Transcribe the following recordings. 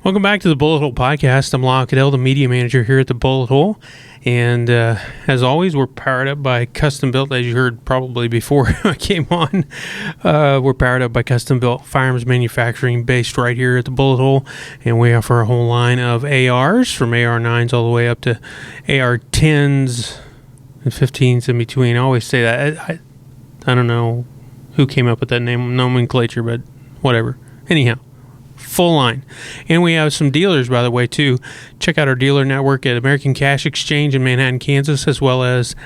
Welcome back to the Bullet Hole Podcast. I'm Lyle Cadell, the media manager here at the Bullet Hole. And as always, we're powered up by Custom Built, as you heard probably before I came on. We're powered up by Custom Built Firearms Manufacturing, based right here at the Bullet Hole. And we offer a whole line of ARs, from AR-9s all the way up to AR-10s and 15s in between. I always say that. I don't know who came up with that name nomenclature, but whatever. Anyhow. Full line. And we have some dealers, by the way, too. Check out our dealer network at American Cash Exchange in Manhattan, Kansas, as well as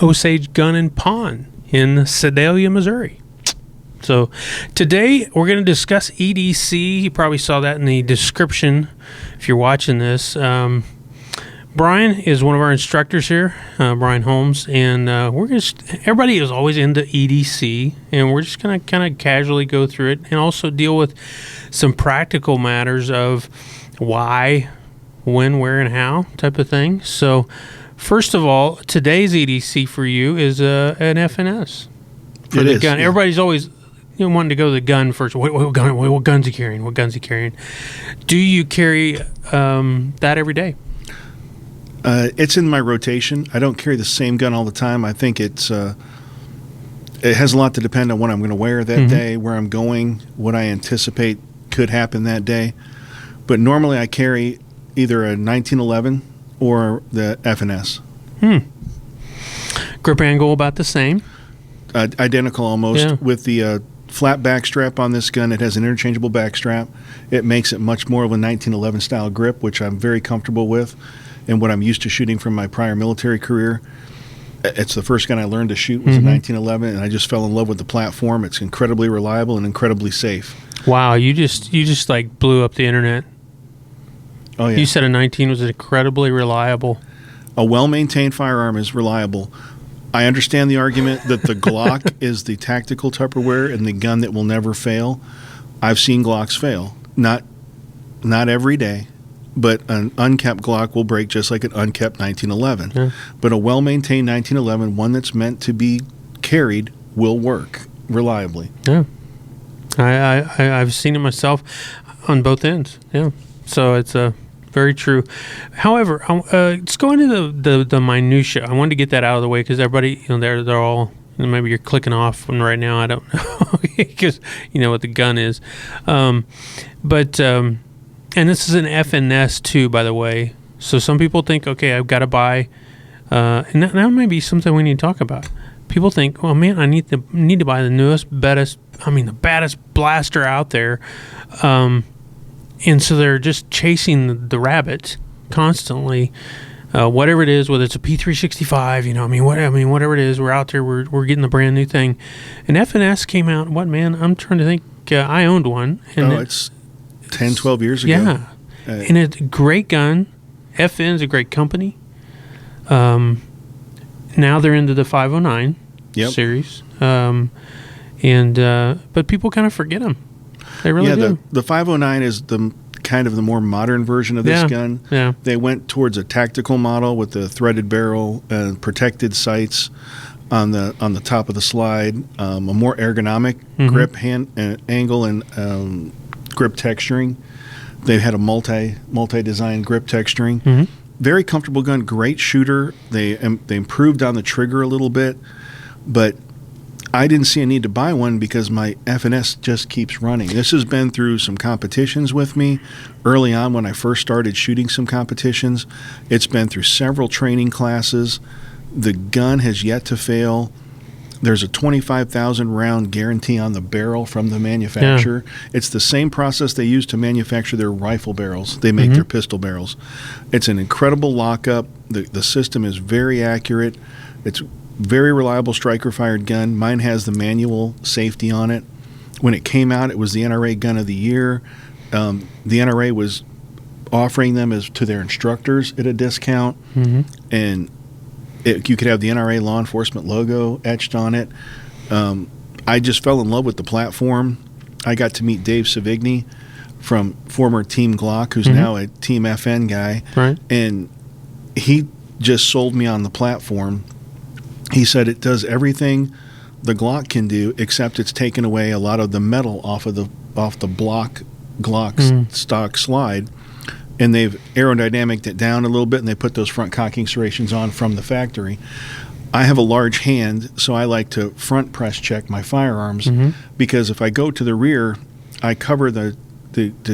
Osage Gun and Pawn in Sedalia, Missouri. So today we're going to discuss EDC. You probably saw that in the description if you're watching this. Brian is one of our instructors here, Brian Holmes, and everybody is always into EDC, and we're just going to kind of casually go through it and also deal with some practical matters of why, when, where, and how type of thing. So first of all, today's EDC for you is an FNS. For the gun. Yeah. Everybody's always wanting to go to the gun first. What gun's he carrying? What gun's he carrying? Do you carry that every day? It's in my rotation. I don't carry the same gun all the time. I think it has a lot to depend on what I'm going to wear that day, where I'm going, what I anticipate could happen that day. But normally I carry either a 1911 or the FNS. Grip angle about the same? Identical almost. Yeah. With the flat back strap on this gun, it has an interchangeable back strap. It makes it much more of a 1911 style grip, which I'm very comfortable with. And what I'm used to shooting from my prior military career. It's the first gun I learned to shoot was a 1911, and I just fell in love with the platform. It's incredibly reliable and incredibly safe. Wow, you just like blew up the internet. Oh yeah. You said a 19 was incredibly reliable. A well-maintained firearm is reliable. I understand the argument that the Glock is the tactical Tupperware and the gun that will never fail. I've seen Glocks fail. Not every day. But an unkept Glock will break just like an unkept 1911. Yeah. But a well-maintained 1911, one that's meant to be carried, will work reliably. Yeah, I've seen it myself on both ends. Yeah, so it's very true. However, let's go into the minutia. I wanted to get that out of the way because everybody, they're all. Maybe you're clicking off one right now. I don't know because you know what the gun is, And this is an FNS too, by the way. So some people think, okay, I've got to buy, and that may be something we need to talk about. People think, well, man, I need to buy the newest, the baddest blaster out there, and so they're just chasing the rabbit constantly. Whatever it is, whether it's a P365, whatever it is, we're out there, we're getting the brand new thing. And FNS came out. What, man? I'm trying to think. I owned one. And it's 10, 12 years ago. Yeah. And it's a great gun. FN's a great company. Now they're into the 509 series. But people kind of forget them. They really do. The 509 is the kind of the more modern version of this gun. Yeah. They went towards a tactical model with the threaded barrel and protected sights on the top of the slide, a more ergonomic grip angle and grip texturing. They had a multi-design grip texturing. Very comfortable gun, great shooter. They improved on the trigger a little bit, but I didn't see a need to buy one because my FNS just keeps running. This has been through some competitions with me early on when I first started shooting some competitions. It's been through several training classes. The gun has yet to fail. There's a 25,000 round guarantee on the barrel from the manufacturer. Yeah. It's the same process they use to manufacture their rifle barrels. They make their pistol barrels. It's an incredible lockup. The system is very accurate. It's very reliable striker-fired gun. Mine has the manual safety on it. When it came out, it was the NRA Gun of the Year. The NRA was offering them to their instructors at a discount, and you could have the NRA law enforcement logo etched on it. I just fell in love with the platform. I got to meet Dave Savigny from former Team Glock, who's now a Team FN guy. Right. And he just sold me on the platform. He said it does everything the Glock can do, except it's taken away a lot of the metal off the block Glock's stock slide, and they've aerodynamicked it down a little bit, and they put those front cocking serrations on from the factory. I have a large hand, so I like to front press check my firearms, because if I go to the rear, I cover the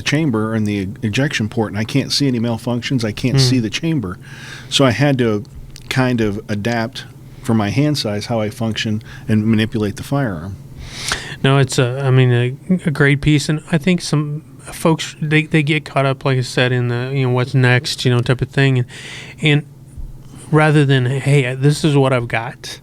chamber and the ejection port, and I can't see any malfunctions. I can't see the chamber. So I had to kind of adapt for my hand size how I function and manipulate the firearm. No, it's a great piece, and I think some folks they get caught up, like I said, in the what's next, type of thing, and rather than, hey, this is what I've got,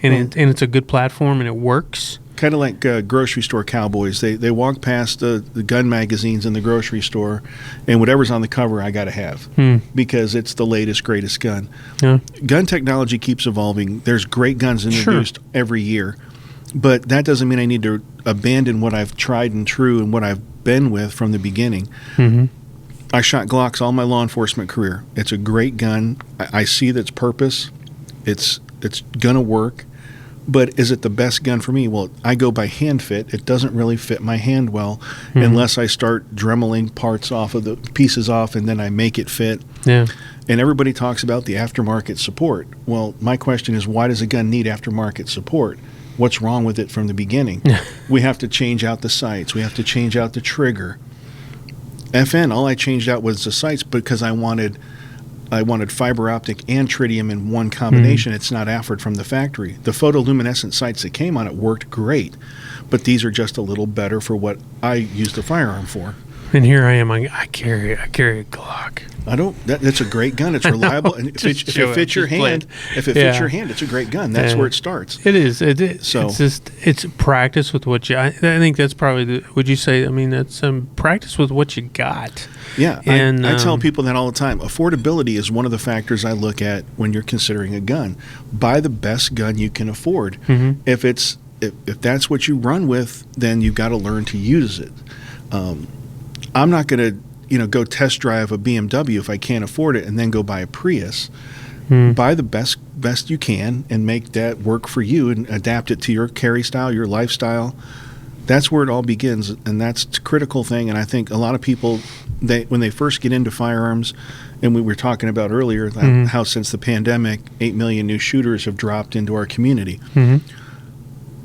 and it's a good platform and it works. Kind of like grocery store cowboys. They walk past the gun magazines in the grocery store, and whatever's on the cover I got to have because it's the latest, greatest gun. Yeah. Gun technology keeps evolving. There's great guns introduced every year, but that doesn't mean I need to abandon what I've tried and true and what I've been with from the beginning. I shot Glocks all my law enforcement career. It's a great gun. I see its purpose. It's gonna work. But is it the best gun for me? Well, I go by hand fit. It doesn't really fit my hand well unless I start dremeling parts off of the pieces off, and then I make it fit. Yeah. And everybody talks about the aftermarket support. Well, my question is, why does a gun need aftermarket support? What's wrong with it from the beginning? We have to change out the sights. We have to change out the trigger. FN, all I changed out was the sights because I wanted fiber optic and tritium in one combination. It's not offered from the factory. The photoluminescent sights that came on it worked great, but these are just a little better for what I use the firearm for. And here I am. I carry a Glock. That's a great gun. It's reliable, and if it fits your hand, it's a great gun. That's where it starts. It is. It's practice with what you. I think that's probably. Would you say? I mean, that's practice with what you got. Yeah, and I tell people that all the time. Affordability is one of the factors I look at when you're considering a gun. Buy the best gun you can afford. If that's what you run with, then you've got to learn to use it. I'm not going to go test drive a BMW if I can't afford it and then go buy a Prius. Buy the best you can and make that work for you and adapt it to your carry style, your lifestyle. That's where it all begins, and that's a critical thing. And I think a lot of people, when they first get into firearms, and we were talking about earlier how since the pandemic, 8 million new shooters have dropped into our community.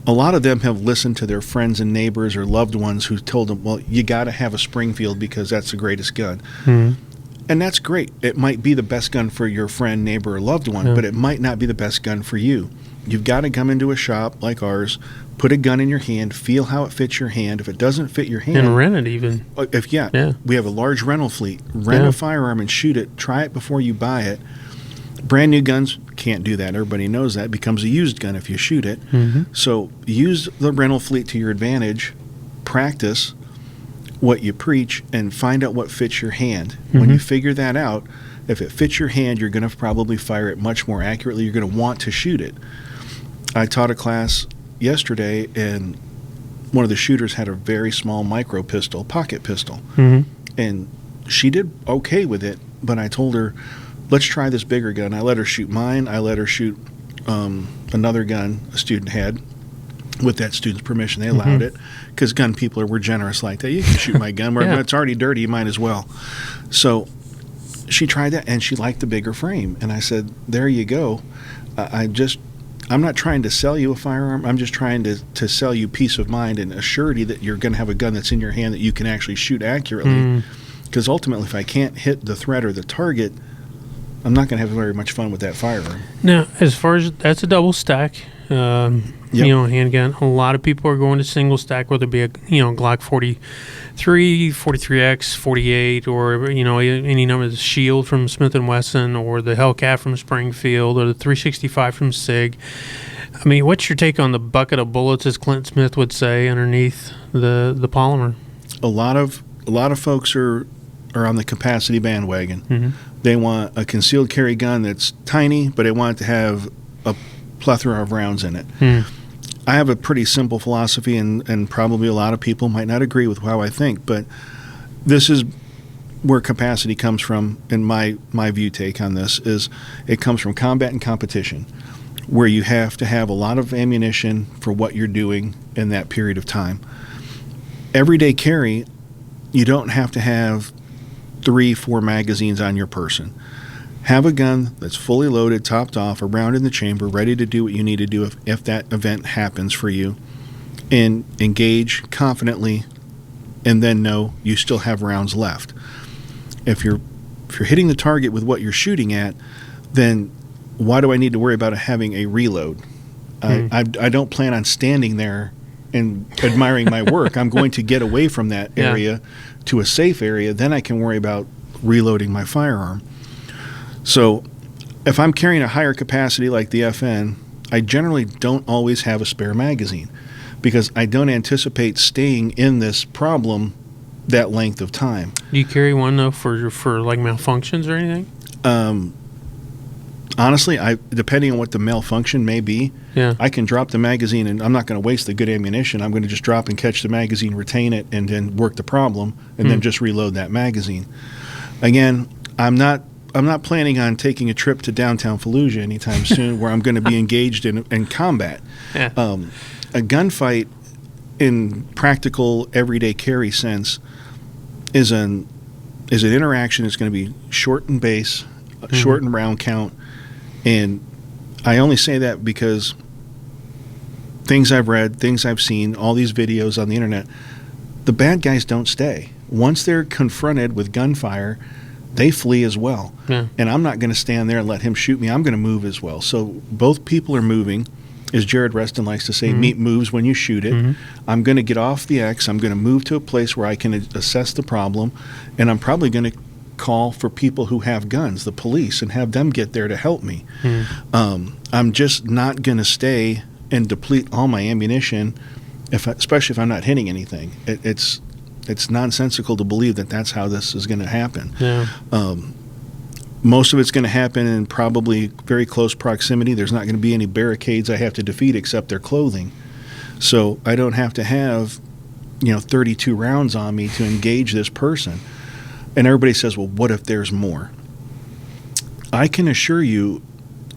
A lot of them have listened to their friends and neighbors or loved ones who told them, well, you got to have a Springfield because that's the greatest gun. And that's great. It might be the best gun for your friend, neighbor, or loved one, but it might not be the best gun for you. You've got to come into a shop like ours, put a gun in your hand, feel how it fits your hand. If it doesn't fit your hand... And rent it even. We have a large rental fleet. Rent a firearm and shoot it. Try it before you buy it. Brand new guns can't do that. Everybody knows that. It becomes a used gun if you shoot it. So use the rental fleet to your advantage. Practice what you preach and find out what fits your hand. When you figure that out, if it fits your hand, you're going to probably fire it much more accurately. You're going to want to shoot it. I taught a class yesterday, and one of the shooters had a very small micro pistol, pocket pistol. And she did okay with it, but I told her, let's try this bigger gun. I let her shoot mine. I let her shoot another gun a student had with that student's permission. They allowed it because gun people were generous like that. You can shoot my gun. Where it's already dirty, you might as well. So she tried that, and she liked the bigger frame. And I said, there you go. I'm not trying to sell you a firearm. I'm just trying to sell you peace of mind and a surety that you're going to have a gun that's in your hand that you can actually shoot accurately. Because ultimately, if I can't hit the threat or the target, I'm not going to have very much fun with that firearm. Now, as far as that's a double stack, handgun. A lot of people are going to single stack, whether it be a Glock 43, 43X, 48, or any number of the Shield from Smith & Wesson, or the Hellcat from Springfield, or the 365 from SIG. I mean, what's your take on the bucket of bullets, as Clint Smith would say, underneath the polymer? A lot of folks are on the capacity bandwagon. They want a concealed carry gun that's tiny, but they want it to have a plethora of rounds in it. I have a pretty simple philosophy, and probably a lot of people might not agree with how I think, but this is where capacity comes from, and my view take on this is it comes from combat and competition, where you have to have a lot of ammunition for what you're doing in that period of time. Everyday carry, you don't have to have 3-4 magazines on your person. Have a gun that's fully loaded, topped off, a round in the chamber, ready to do what you need to do if that event happens for you, and engage confidently, and then know you still have rounds left. If you're hitting the target with what you're shooting at, then why do I need to worry about having a reload? I don't plan on standing there and admiring my work. I'm going to get away from that area to a safe area. Then I can worry about reloading my firearm. So if I'm carrying a higher capacity like the FN, I generally don't always have a spare magazine because I don't anticipate staying in this problem that length of time. Do you carry one, though, for like malfunctions or anything? Honestly, depending on what the malfunction may be, I can drop the magazine, and I'm not going to waste the good ammunition. I'm going to just drop and catch the magazine, retain it, and then work the problem, and then just reload that magazine. Again, I'm not planning on taking a trip to downtown Fallujah anytime soon, where I'm going to be engaged in combat. A gunfight, in practical everyday carry sense, is an interaction that's going to be short in base, short in round count. And I only say that because things I've read, things I've seen, all these videos on the internet, the bad guys don't stay. Once they're confronted with gunfire, they flee as well. And I'm not going to stand there and let him shoot me. I'm going to move as well. So both people are moving. As Jared Reston likes to say, meat moves when you shoot it. I'm going to get off the X. I'm going to move to a place where I can assess the problem, and I'm probably going to call for people who have guns, the police, and have them get there to help me. I'm just not going to stay and deplete all my ammunition, especially if I'm not hitting anything. It's nonsensical to believe that that's how this is going to happen. Most of it's going to happen in probably very close proximity. There's not going to be any barricades I have to defeat except their clothing. So I don't have to have 32 rounds on me to engage this person. And everybody says, well, what if there's more? I can assure you,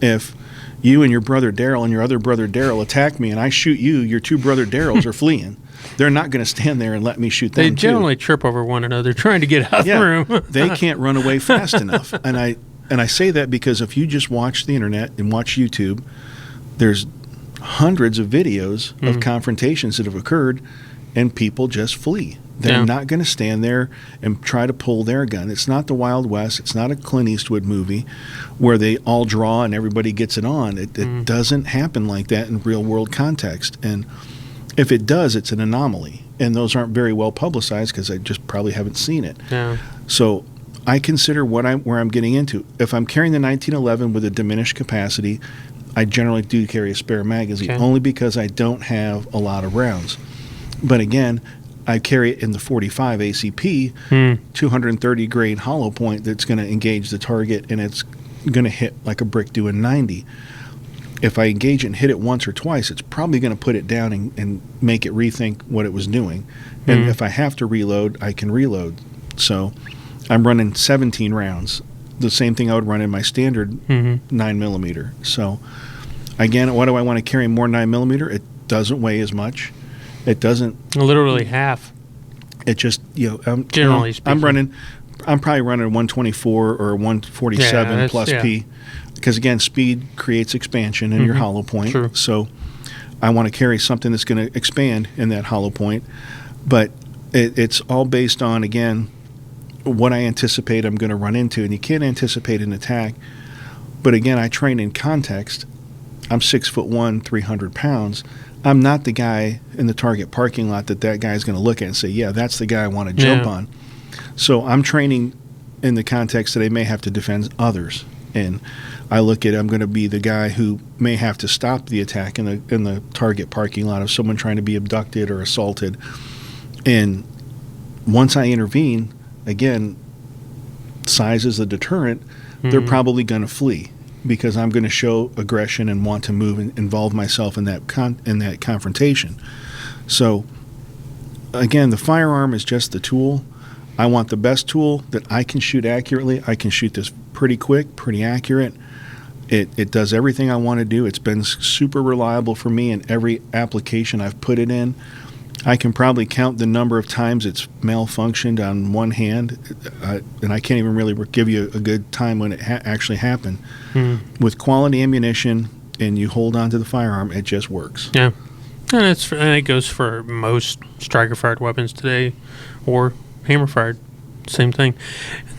if you and your brother Daryl and your other brother Daryl attack me and I shoot you, your two brother Daryls are fleeing. They're not going to stand there and let me shoot them. They generally trip over one another trying to get out of the room. They can't run away fast enough. And I say that because if you just watch the internet and watch YouTube, there's hundreds of videos of confrontations that have occurred, and people just flee. They're not going to stand there and try to pull their gun. It's not the Wild West. It's not a Clint Eastwood movie where they all draw and everybody gets it on. It doesn't happen like that in real-world context. And if it does, it's an anomaly. And those aren't very well publicized because I just probably haven't seen it. So I consider where I'm getting into. If I'm carrying the 1911 with a diminished capacity, I generally do carry a spare magazine, only because I don't have a lot of rounds. But again, I carry it in the 45 ACP, 230 grain hollow point that's going to engage the target, and it's going to hit like a brick doing 90. If I engage it and hit it once or twice, it's probably going to put it down and make it rethink what it was doing. And if I have to reload, I can reload. So I'm running 17 rounds, the same thing I would run in my standard 9mm. So again, why do I want to carry more 9mm? It doesn't weigh as much. It doesn't. Literally half. It just, generally speaking. I'm probably running 124 or 147 plus P. Because, again, speed creates expansion in your hollow point. True. So I want to carry something that's going to expand in that hollow point. But it's all based on, again, what I anticipate I'm going to run into. And you can't anticipate an attack. But, again, I train in context. I'm 6'1", 300 pounds. I'm not the guy in the Target parking lot that guy's going to look at and say, yeah, that's the guy I want to jump on. So I'm training in the context that I may have to defend others. And I look at I'm going to be the guy who may have to stop the attack in the Target parking lot of someone trying to be abducted or assaulted. And once I intervene, again, size is a deterrent. They're probably going to flee because I'm going to show aggression and want to move and involve myself in that confrontation. So, again, the firearm is just the tool. I want the best tool that I can shoot accurately. I can shoot this pretty quick, pretty accurate. It does everything I want to do. It's been super reliable for me in every application I've put it in. I can probably count the number of times it's malfunctioned on one hand, and I can't even really give you a good time when it actually happened. With quality ammunition and you hold on to the firearm, it just works. Yeah. And it goes for most striker-fired weapons today or hammer-fired. Same thing.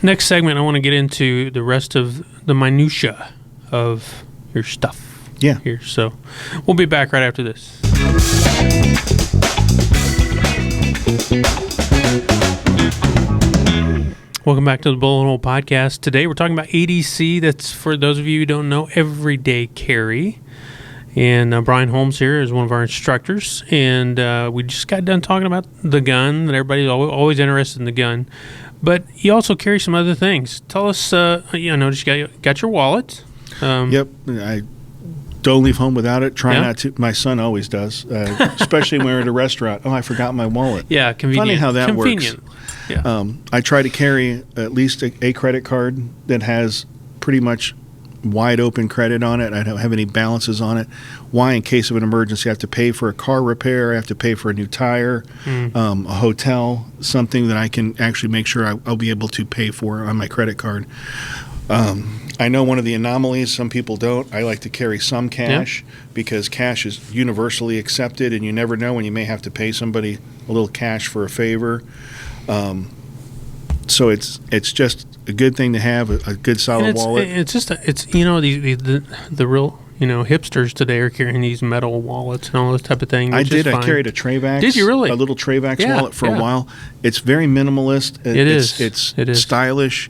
Next segment, I want to get into the rest of the minutia of your stuff. Yeah. Here. So we'll be back right after this. Welcome back to the Bullet Hole Podcast. Today we're talking about EDC. That's, for those of you who don't know, Everyday Carry. And Brian Holmes here is one of our instructors. And we just got done talking about the gun, that everybody's always interested in the gun. But you also carry some other things. Tell us, I noticed you got your wallet. Yep. I don't leave home without it. Try not to. My son always does, especially when we're at a restaurant. Oh, I forgot my wallet. Yeah, convenient. Funny how that works. Yeah. I try to carry at least a credit card that has pretty much wide open credit on it. I don't have any balances on it. Why? In case of an emergency, I have to pay for a car repair. I have to pay for a new tire, a hotel, something that I can actually make sure I'll be able to pay for on my credit card. I know one of the anomalies, some people don't. I like to carry some cash because cash is universally accepted, and you never know when you may have to pay somebody a little cash for a favor. So it's just a good thing to have, a good solid wallet. It's just the real hipsters today are carrying these metal wallets and all this type of thing. I did. I carried a Trayvax. Did you really? A little Trayvax wallet for a while. It's very minimalist. It is. It's stylish.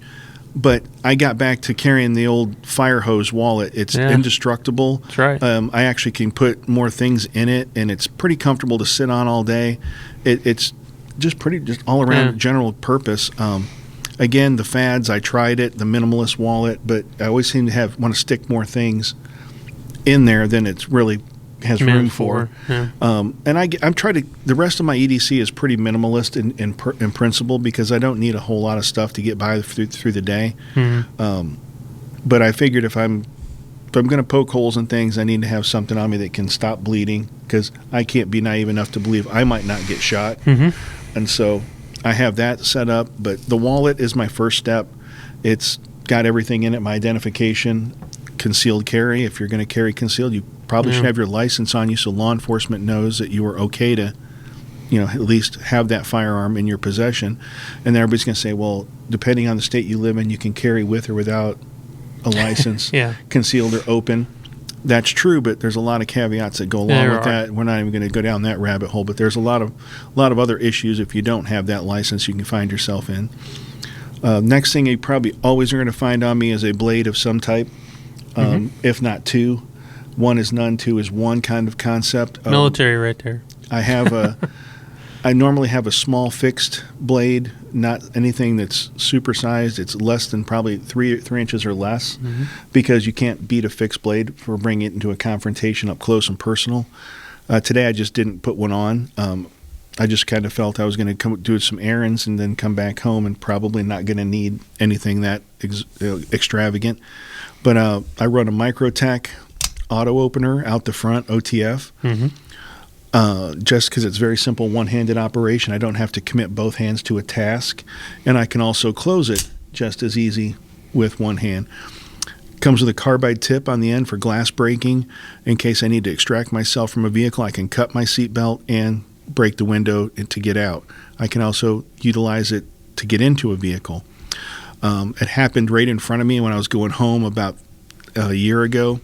But I got back to carrying the old fire hose wallet. It's indestructible. That's right. I actually can put more things in it, and it's pretty comfortable to sit on all day. It's just all around general purpose. Again, the fads, I tried it, the minimalist wallet, but I always seem to want to stick more things in there than it's really has room for. Yeah. And I'm trying to. The rest of my EDC is pretty minimalist in principle because I don't need a whole lot of stuff to get by through the day. But I figured if I'm going to poke holes in things, I need to have something on me that can stop bleeding because I can't be naive enough to believe I might not get shot. And so I have that set up. But the wallet is my first step. It's got everything in it: my identification, concealed carry. If you're going to carry concealed, you probably should have your license on you so law enforcement knows that you are okay to, at least have that firearm in your possession. And then everybody's going to say, well, depending on the state you live in, you can carry with or without a license, concealed or open. That's true, but there's a lot of caveats that go along with that. We're not even going to go down that rabbit hole, but there's a lot of other issues if you don't have that license you can find yourself in. Next thing you probably always are going to find on me is a blade of some type, if not two. One is none, two is one kind of concept. Military right there. I normally have a small fixed blade, not anything that's supersized. It's less than probably 3 inches or less because you can't beat a fixed blade for bringing it into a confrontation up close and personal. Today I just didn't put one on. I just kind of felt I was going to do some errands and then come back home and probably not going to need anything that extravagant. But I run a Microtech auto opener out the front, OTF. Just because it's very simple one-handed operation. I don't have to commit both hands to a task, and I can also close it just as easy with one hand. Comes with a carbide tip on the end for glass breaking. In case I need to extract myself from a vehicle, I can cut my seatbelt and break the window to get out. I can also utilize it to get into a vehicle. It happened right in front of me when I was going home about a year ago.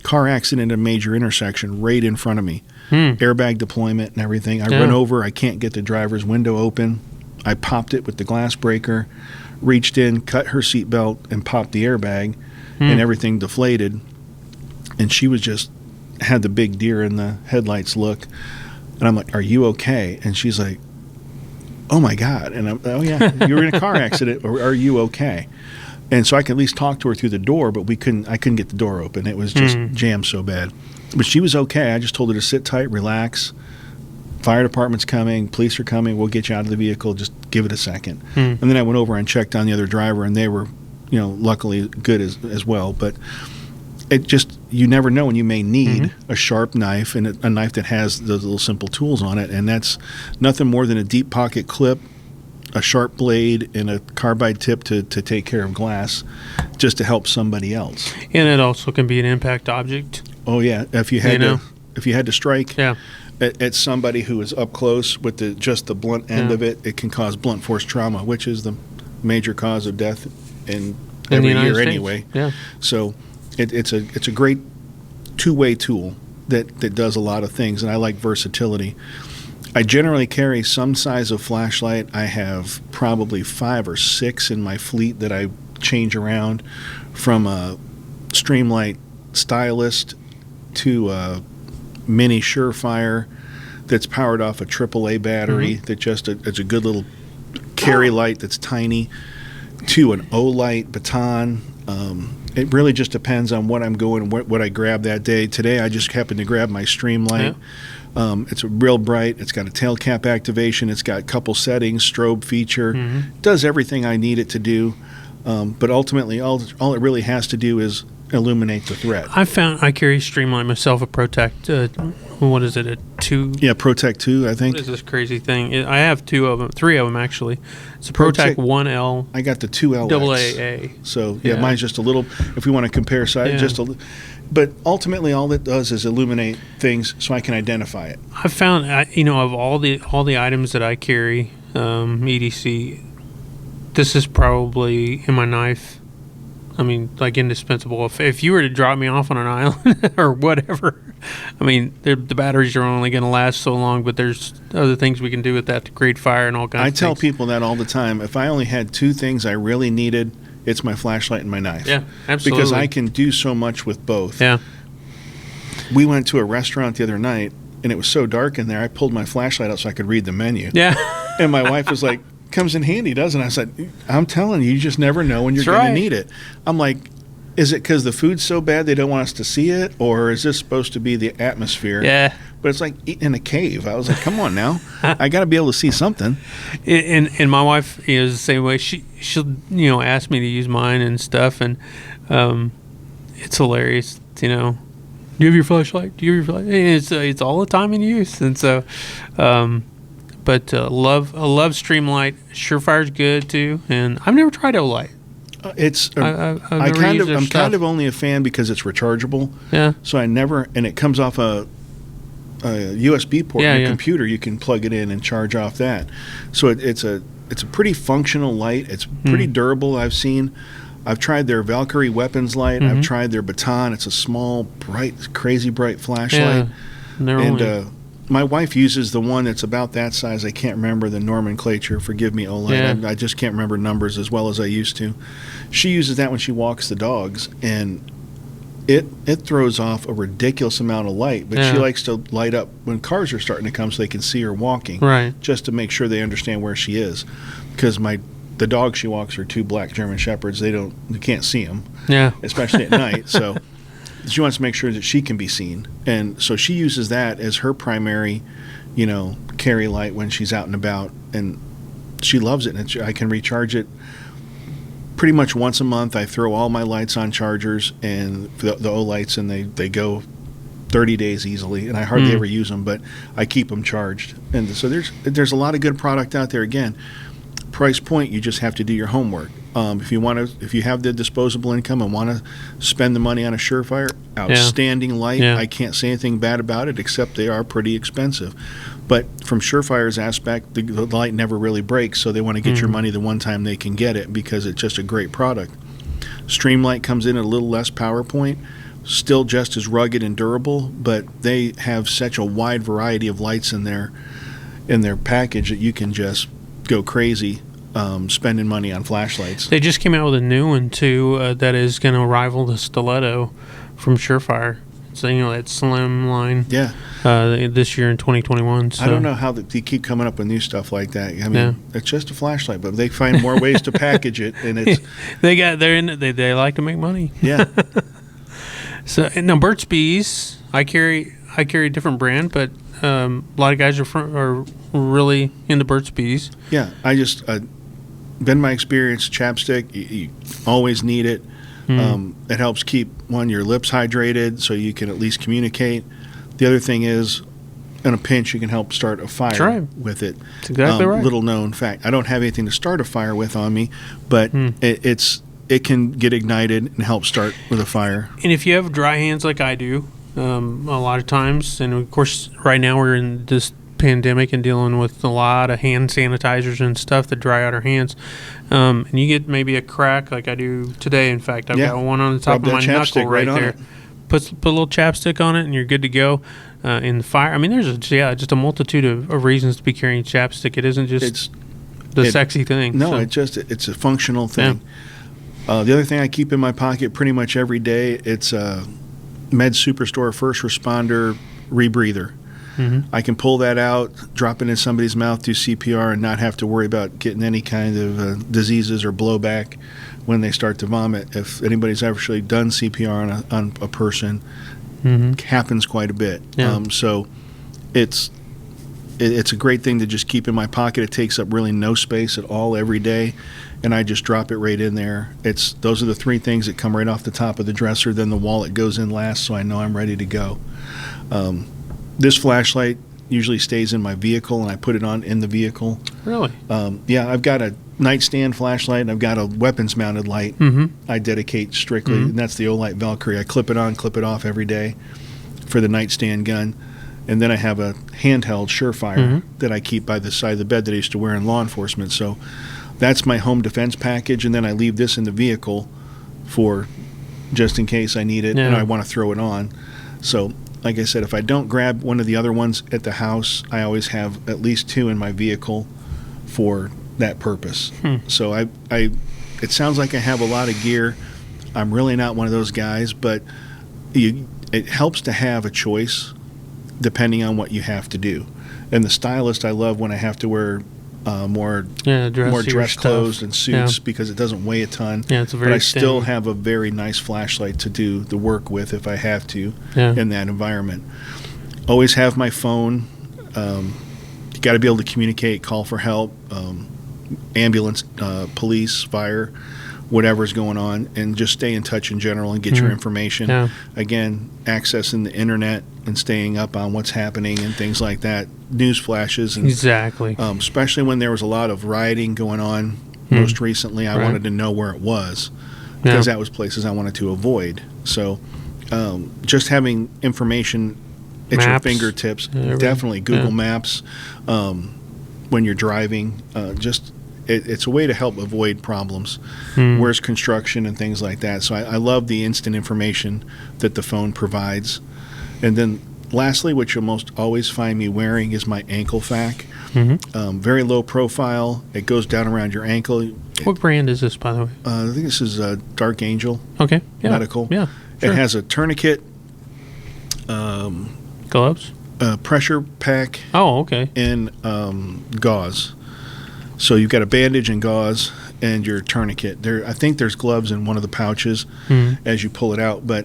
Car accident at a major intersection right in front of me. Airbag deployment and everything. I run over. I can't get the driver's window open. I popped it with the glass breaker, reached in, cut her seatbelt, and popped the airbag, and everything deflated. And she was just had the big deer in the headlights look. And I'm like, "Are you okay?" And she's like, "Oh my God!" And I'm, "Oh yeah, you were in a car accident. Or are you okay?" And so I could at least talk to her through the door, but I couldn't get the door open. It was just jammed so bad. But she was okay. I just told her to sit tight, relax. Fire department's coming, police are coming, we'll get you out of the vehicle, just give it a second. And then I went over and checked on the other driver, and they were, luckily good as well. But it just, you never know when you may need a sharp knife, and a knife that has those little simple tools on it, and that's nothing more than a deep pocket clip, a sharp blade, and a carbide tip to take care of glass, just to help somebody else. And it also can be an impact object. Oh yeah, if you had to strike at somebody who is up close with just the blunt end of it, it can cause blunt force trauma, which is the major cause of death in every year anyway. Yeah. So it's a great two-way tool that does a lot of things, and I like versatility. I generally carry some size of flashlight. I have probably 5 or 6 in my fleet that I change around, from a Streamlight Stylist to a mini Surefire that's powered off a AAA battery, it's a good little carry light that's tiny, to an Olight baton. It really just depends on what I'm going, what I grab that day. Today I just happened to grab my Streamlight. It's real bright. It's got a tail cap activation. It's got a couple settings, strobe feature. Does everything I need it to do. But ultimately, all it really has to do is illuminate the threat. I carry Streamlight myself, a Protect. What is it? A 2? Yeah, Protect 2, I think. What is this crazy thing? I have 3 of them actually. It's a Protect 1L. I got the 2L. AAA. So mine's just a little. If we want to compare size, just a. But ultimately, all it does is illuminate things, so I can identify it. I've found, of all the items that I carry, EDC, this is probably in my knife. I mean, like, indispensable. If you were to drop me off on an island or whatever, I mean, the batteries are only going to last so long, but there's other things we can do with that to create fire and all kinds of things. I tell people that all the time. If I only had 2 things I really needed, it's my flashlight and my knife. Yeah, absolutely. Because I can do so much with both. Yeah. We went to a restaurant the other night, and it was so dark in there, I pulled my flashlight out so I could read the menu. Yeah. And my wife was like, comes in handy, doesn't it? I said, I'm telling you, you just never know when you're going to need it. I'm like, is it because the food's so bad they don't want us to see it, or is this supposed to be the atmosphere? Yeah. But it's like eating in a cave. I was like, come on now. I got to be able to see something. And my wife is the same way. She'll ask me to use mine and stuff, and it's hilarious. Do you have your flashlight? Do you have your flashlight? And it's all the time in use, and so. But love Streamlight. Surefire's good too, and I've never tried Olight. I'm kind of only a fan because it's rechargeable. Yeah. So and it comes off a USB port in your computer. You can plug it in and charge off that. So it's a pretty functional light. It's pretty durable. I've tried their Valkyrie weapons light. I've tried their baton. It's a small, crazy bright flashlight. Yeah. My wife uses the one that's about that size. I can't remember the nomenclature. Forgive me, Olight. Yeah. I just can't remember numbers as well as I used to. She uses that when she walks the dogs, and it throws off a ridiculous amount of light. But she likes to light up when cars are starting to come so they can see her walking, right? Just to make sure they understand where she is. Because the dogs she walks are 2 black German Shepherds. You can't see them, especially at night. So. She wants to make sure that she can be seen. And so she uses that as her primary, carry light when she's out and about. And she loves it. And I can recharge it pretty much once a month. I throw all my lights on chargers and the Olights, and they go 30 days easily. And I hardly ever use them, but I keep them charged. And so there's a lot of good product out there. Again, price point, you just have to do your homework. If you have the disposable income and want to spend the money on a Surefire, outstanding light. I can't say anything bad about it, except they are pretty expensive. But from Surefire's aspect, the light never really breaks, so they want to get your money the one time they can get it, because it's just a great product. Streamlight comes in at a little less power point, still just as rugged and durable, but they have such a wide variety of lights in their package that you can just go crazy. Spending money on flashlights. They just came out with a new one too that is going to rival the Stiletto from Surefire. So that slim line. Yeah. This year in 2021. So. I don't know how they keep coming up with new stuff like that. I mean, it's just a flashlight, but they find more ways to package it, and it's. They like to make money. Yeah. So now Burt's Bees, I carry a different brand, but a lot of guys are really into Burt's Bees. Yeah, I just. Been my experience, chapstick, you always need it. It helps keep your lips hydrated so you can at least communicate. The other thing is, in a pinch, you can help start a fire with it. That's exactly right. Little known fact. I don't have anything to start a fire with on me, but it can get ignited and help start with a fire. And if you have dry hands like I do, a lot of times, and of course right now we're in this pandemic and dealing with a lot of hand sanitizers and stuff that dry out our hands, and you get maybe a crack like I do today. In fact, I've got one on the top of my knuckle right there. Put a little chapstick on it and you're good to go. In the fire, I mean, there's just a multitude of reasons to be carrying chapstick. It isn't just the sexy thing. No, it's a functional thing. The other thing I keep in my pocket pretty much every day, it's a Med Superstore First Responder rebreather. I can pull that out, drop it in somebody's mouth, do CPR, and not have to worry about getting any kind of diseases or blowback when they start to vomit. If anybody's actually done CPR on a person, happens quite a bit. So it's a great thing to just keep in my pocket. It takes up really no space at all every day, and I just drop it right in there. Those are the three things that come right off the top of the dresser. Then the wallet goes in last, so I know I'm ready to go. This flashlight usually stays in my vehicle, and I put it on in the vehicle. Really? I've got a nightstand flashlight, and I've got a weapons-mounted light I dedicate strictly, and that's the Olight Valkyrie. I clip it on, clip it off every day for the nightstand gun. And then I have a handheld Surefire that I keep by the side of the bed that I used to wear in law enforcement. So that's my home defense package, and then I leave this in the vehicle for just in case I need it and I want to throw it on. So like I said, if I don't grab one of the other ones at the house, I always have at least two in my vehicle for that purpose. So it sounds like I have a lot of gear. I'm really not one of those guys, but it helps to have a choice depending on what you have to do. And the stylist, I love when I have to wear more dress clothes and suits because it doesn't weigh a ton. But I still have a very nice flashlight to do the work with if I have to in that environment. Always have my phone. You got to be able to communicate, call for help, ambulance, police, fire, whatever's going on, and just stay in touch in general and get your information. Again, accessing the internet and staying up on what's happening and things like that. News flashes. And, especially when there was a lot of rioting going on most recently, I wanted to know where it was because that was places I wanted to avoid. So just having information at your fingertips, definitely Google Maps when you're driving, it's a way to help avoid problems. Where's construction and things like that. So I love the instant information that the phone provides. And then lastly, what you'll most always find me wearing is my ankle fac. Very low profile. It goes down around your ankle. What brand is this, by the way? I think this is Dark Angel Medical. It has a tourniquet, gloves, pressure pack, and gauze. So you've got a bandage and gauze and your tourniquet. I think there's gloves in one of the pouches as you pull it out, but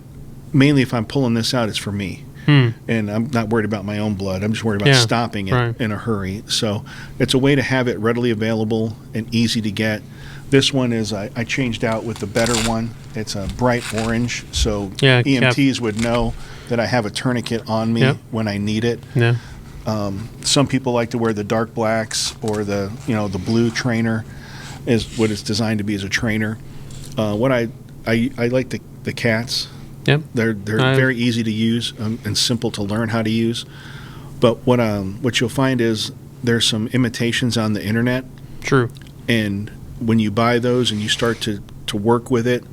mainly if I'm pulling this out, it's for me. And I'm not worried about my own blood. I'm just worried about stopping it in a hurry. So it's a way to have it readily available and easy to get. This one is I changed out with the better one. It's a bright orange, so EMTs would know that I have a tourniquet on me when I need it. Some people like to wear the dark blacks or the blue trainer is what it's designed to be as a trainer. What I like the cats. They're very easy to use and simple to learn how to use. But what you'll find is there's some imitations on the internet. True. And when you buy those and you start to work with it,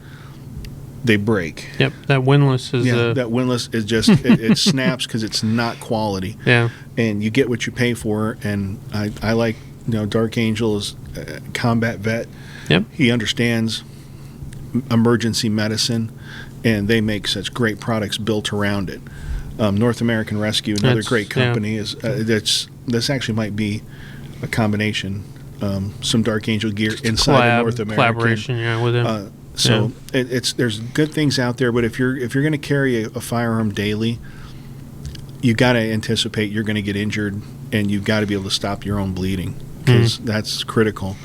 they break. That windlass is that windlass is just it snaps because it's not quality. And you get what you pay for. And I like Dark Angel is a combat vet. He understands emergency medicine, and they make such great products built around it. North American Rescue, another great company, is this actually might be a combination. Some Dark Angel gear inside of North American collaboration, with them. There's good things out there, but if you're going to carry a firearm daily, you got to anticipate you're going to get injured, and you've got to be able to stop your own bleeding because that's critical.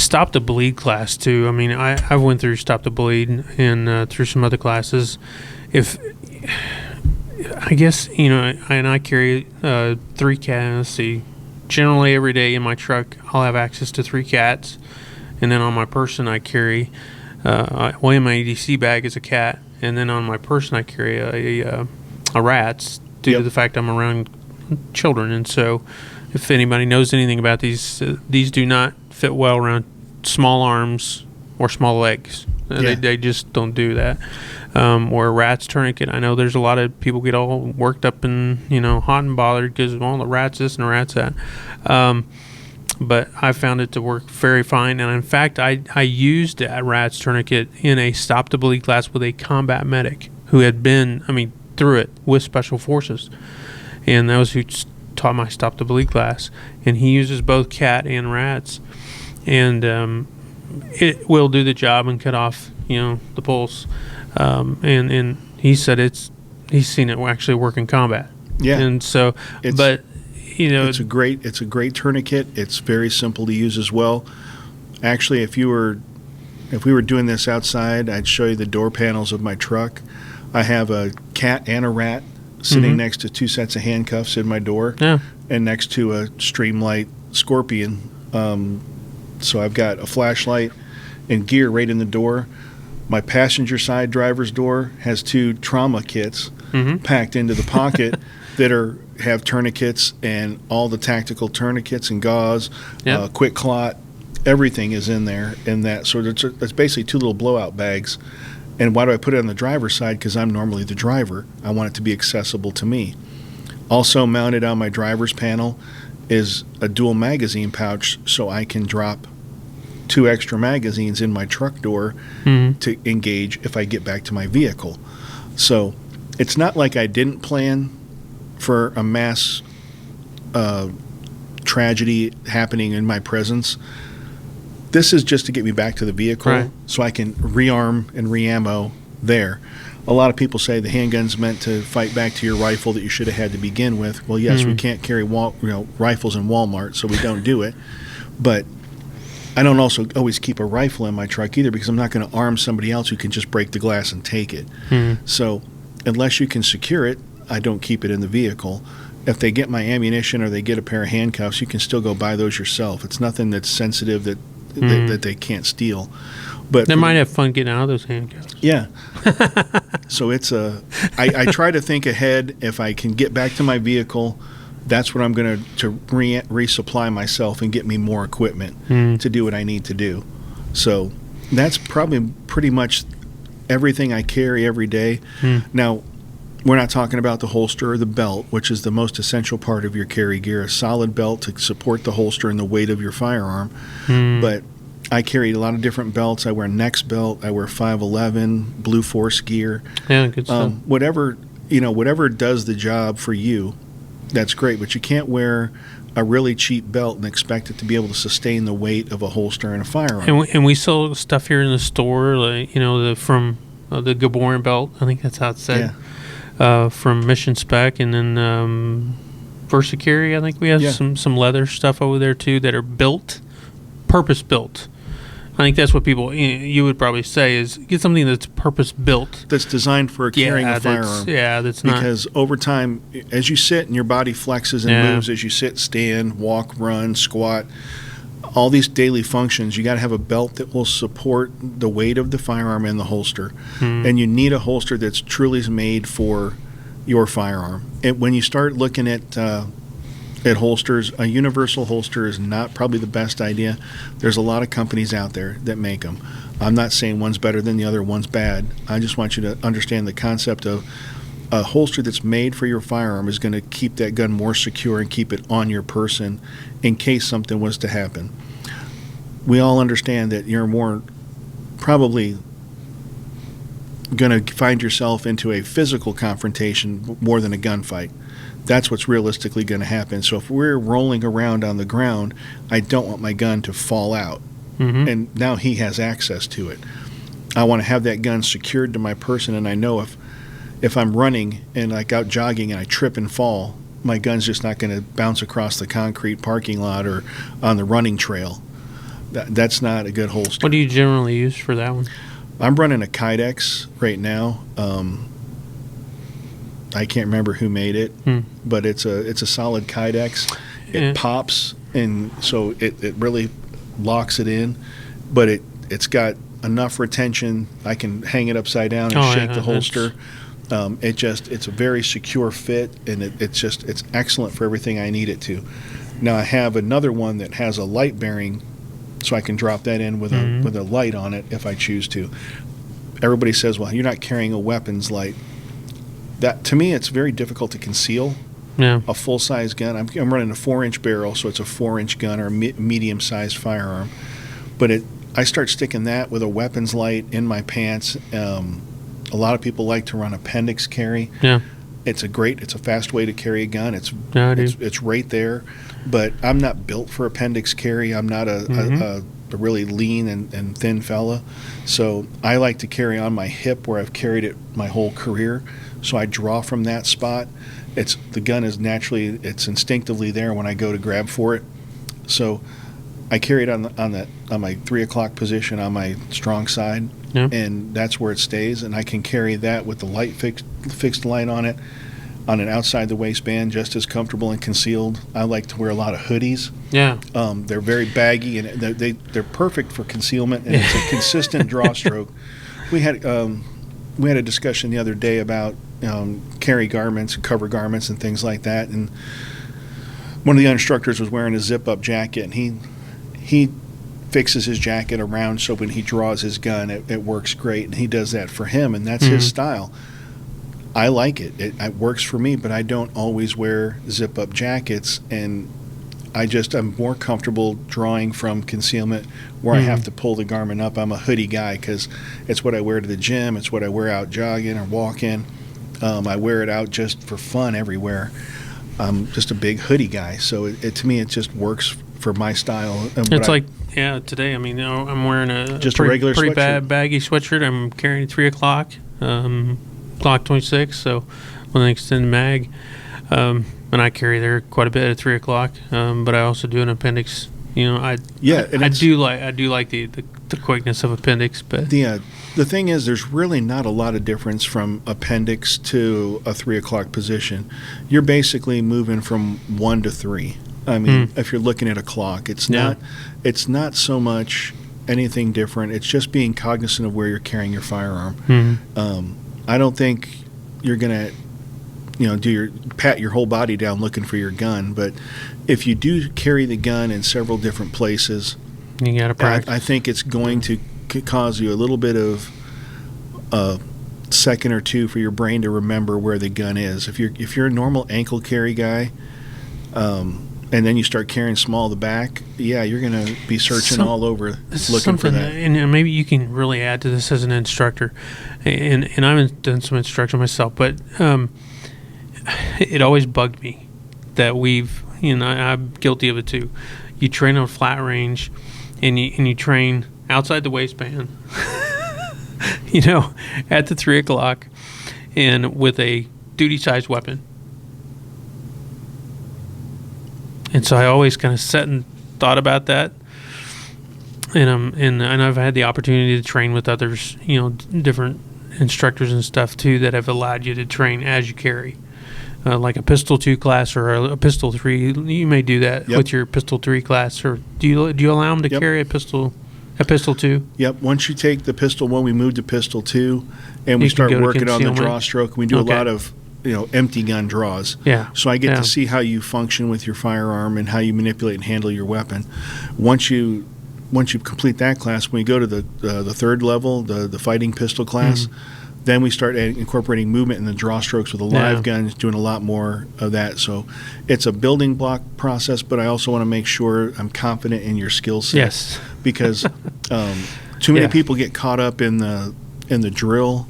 Stop the Bleed class too. I mean, I went through Stop the Bleed and through some other classes. If I guess I carry 3 cats. Let's see, generally every day in my truck I'll have access to 3 cats, and then on my person I carry in my EDC bag is a cat, and then on my person I carry a rats due to the fact I'm around children. And so, if anybody knows anything about these do not fit well around small arms or small legs. They just don't do that. Or a rat's tourniquet. I know there's a lot of people get all worked up and hot and bothered because the rat's this and the rat's that. But I found it to work very fine. And in fact, I used that rat's tourniquet in a Stop the Bleed class with a combat medic who had been, through it with Special Forces. And that was who taught my Stop the Bleed class. And he uses both cat and rats. And it will do the job and cut off, the pulse. And he said he's seen it actually work in combat. Yeah. And so, it's a great tourniquet. It's very simple to use as well. Actually, if we were doing this outside, I'd show you the door panels of my truck. I have a cat and a rat sitting next to 2 sets of handcuffs in my door, and next to a Streamlight Scorpion. So I've got a flashlight and gear right in the door. My passenger side driver's door has 2 trauma kits packed into the pocket that have tourniquets and all the tactical tourniquets and gauze, quick clot, everything is in there. And that, so it's basically 2 little blowout bags. And why do I put it on the driver's side? Because I'm normally the driver. I want it to be accessible to me. Also mounted on my driver's panel is a dual magazine pouch, so I can drop 2 extra magazines in my truck door to engage if I get back to my vehicle. So it's not like I didn't plan for a mass tragedy happening in my presence. This is just to get me back to the vehicle so I can rearm and re-ammo there. A lot of people say the handgun's meant to fight back to your rifle that you should have had to begin with. Well, yes, we can't carry rifles in Walmart, so we don't do it. But I don't also always keep a rifle in my truck either, because I'm not going to arm somebody else who can just break the glass and take it. So unless you can secure it, I don't keep it in the vehicle. If they get my ammunition or they get a pair of handcuffs, you can still go buy those yourself. It's nothing that's sensitive that they can't steal. But they might have fun getting out of those handcuffs. Yeah. So I try to think ahead. If I can get back to my vehicle, that's what I'm going to resupply myself and get me more equipment to do what I need to do. So that's probably pretty much everything I carry every day. Now, we're not talking about the holster or the belt, which is the most essential part of your carry gear, a solid belt to support the holster and the weight of your firearm. But I carry a lot of different belts. I wear Next belt. I wear 511, Blue Force gear. Yeah, good stuff. Whatever does the job for you, that's great. But you can't wear a really cheap belt and expect it to be able to sustain the weight of a holster and a firearm. And we sell stuff here in the store, like from the Gaboran belt. I think that's how it's said. From Mission Spec, and then Versa Carry. I think we have some leather stuff over there too that are purpose built. I think that's what people you would probably say is get something that's purpose built, that's designed for carrying a firearm. That's not, because over time, as you sit and your body flexes and moves, as you sit, stand, walk, run, squat, all these daily functions, you got to have a belt that will support the weight of the firearm and the holster. And you need a holster that's truly made for your firearm. And when you start looking at holsters, a universal holster is not probably the best idea. There's a lot of companies out there that make them. I'm not saying one's better than the other, one's bad. I just want you to understand the concept of a holster that's made for your firearm is going to keep that gun more secure and keep it on your person in case something was to happen. We all understand that you're more probably going to find yourself into a physical confrontation more than a gunfight. That's what's realistically going to happen. So if we're rolling around on the ground, I don't want my gun to fall out. And now he has access to it. I want to have that gun secured to my person, and I know if I'm running and like out jogging and I trip and fall, my gun's just not going to bounce across the concrete parking lot or on the running trail. that's not a good holster. What do you generally use for that one? I'm running a Kydex right now. I can't remember who made it, but it's a solid Kydex. It pops, and so it really locks it in, but it's got enough retention. I can hang it upside down and shake the holster. It's a very secure fit, and it's excellent for everything I need it to. Now I have another one that has a light bearing, so I can drop that in with a light on it if I choose to. Everybody says, well, you're not carrying a weapons light. That, to me, it's very difficult to conceal a full-size gun. I'm running a 4-inch barrel, so it's a 4-inch gun or a medium-sized firearm. But I start sticking that with a weapons light in my pants. A lot of people like to run appendix carry. Yeah. It's a fast way to carry a gun. It's right there. But I'm not built for appendix carry. I'm not a really lean and thin fella. So I like to carry on my hip where I've carried it my whole career. So I draw from that spot. The gun is it's instinctively there when I go to grab for it. So I carry it on my 3 o'clock position on my strong side, and that's where it stays. And I can carry that with the light fixed light on it, on an outside the waistband, just as comfortable and concealed. I like to wear a lot of hoodies. Yeah, they're very baggy, and they're perfect for concealment, and it's a consistent draw stroke. We had a discussion the other day about carry garments and cover garments and things like that, and one of the instructors was wearing a zip-up jacket, and he fixes his jacket around so when he draws his gun, it works great, and he does that for him, and that's his style. I like it. It works for me, but I don't always wear zip-up jackets, and I'm more comfortable drawing from concealment where I have to pull the garment up. I'm a hoodie guy because it's what I wear to the gym. It's what I wear out jogging or walking. I wear it out just for fun everywhere. I'm just a big hoodie guy, so to me it just works for my style. And today, I mean, I'm wearing a regular pretty sweatshirt. Baggy sweatshirt. I'm carrying 3 o'clock, Glock 26, so with an extended mag. And I carry there quite a bit at 3 o'clock, but I also do an appendix. I do like the quickness of appendix, but the thing is, there's really not a lot of difference from appendix to a 3 o'clock position. You're basically moving from 1 to 3. I mean, if you're looking at a clock, it's not so much anything different. It's just being cognizant of where you're carrying your firearm. I don't think you're gonna pat your whole body down looking for your gun, but if you do carry the gun in several different places, you gotta practice. I think it's going to cause you a little bit of a second or two for your brain to remember where the gun is. If you're a normal ankle carry guy, and then you start carrying small the back, you're going to be searching all over looking for that. And maybe you can really add to this as an instructor. And I've done some instruction myself, but it always bugged me that I'm guilty of it too. You train on flat range, and you train outside the waistband, at the 3 o'clock, and with a duty-sized weapon. And so I always kind of sat and thought about that, and I've had the opportunity to train with others, different instructors and stuff too, that have allowed you to train as you carry, like a pistol 2 class or a pistol 3. You may do that with your pistol 3 class, or do you allow them to carry a pistol 2? Yep. Once you take the pistol 1, we move to pistol 2, and we start working on the draw stroke. We do a lot of empty gun draws. Yeah. So I get to see how you function with your firearm and how you manipulate and handle your weapon. Once you complete that class, when we go to the third level, the fighting pistol class, then we start incorporating movement in the draw strokes with the live guns, doing a lot more of that. So it's a building block process, but I also want to make sure I'm confident in your skill set. Yes. Because too many people get caught up in the drill,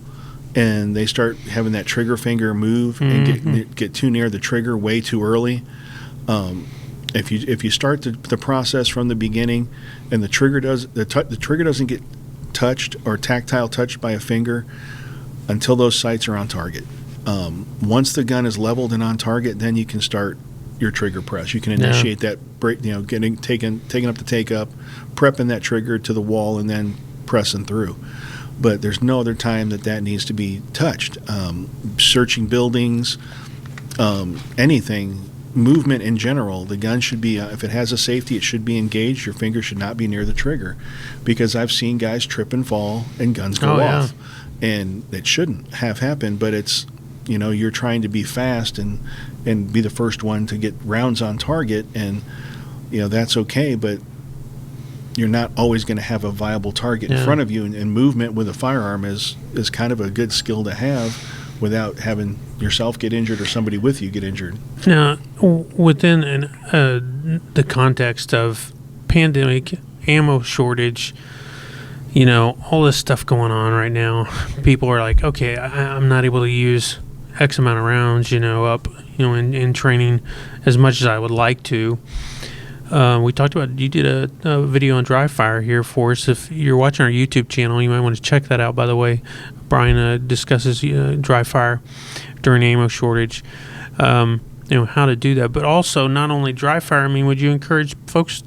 and they start having that trigger finger move and get too near the trigger way too early. If you start the process from the beginning, and the trigger doesn't get touched or tactile touched by a finger until those sights are on target. Once the gun is leveled and on target, then you can start your trigger press. You can initiate that break, taking up the take up, prepping that trigger to the wall, and then pressing through. But there's no other time that needs to be touched. Searching buildings, anything, movement in general, the gun should be, if it has a safety, it should be engaged. Your finger should not be near the trigger, because I've seen guys trip and fall and guns go off, and it shouldn't have happened. But it's, you're trying to be fast and be the first one to get rounds on target, and that's okay, but you're not always going to have a viable target in front of you, and movement with a firearm is kind of a good skill to have without having yourself get injured or somebody with you get injured. Now, within the context of pandemic, ammo shortage, all this stuff going on right now, people are like, okay, I'm not able to use X amount of rounds, in training as much as I would like to. We talked about, you did a video on dry fire here for us. If you're watching our YouTube channel, you might want to check that out, by the way. Brian discusses dry fire during ammo shortage, how to do that. But also, not only dry fire, would you encourage folks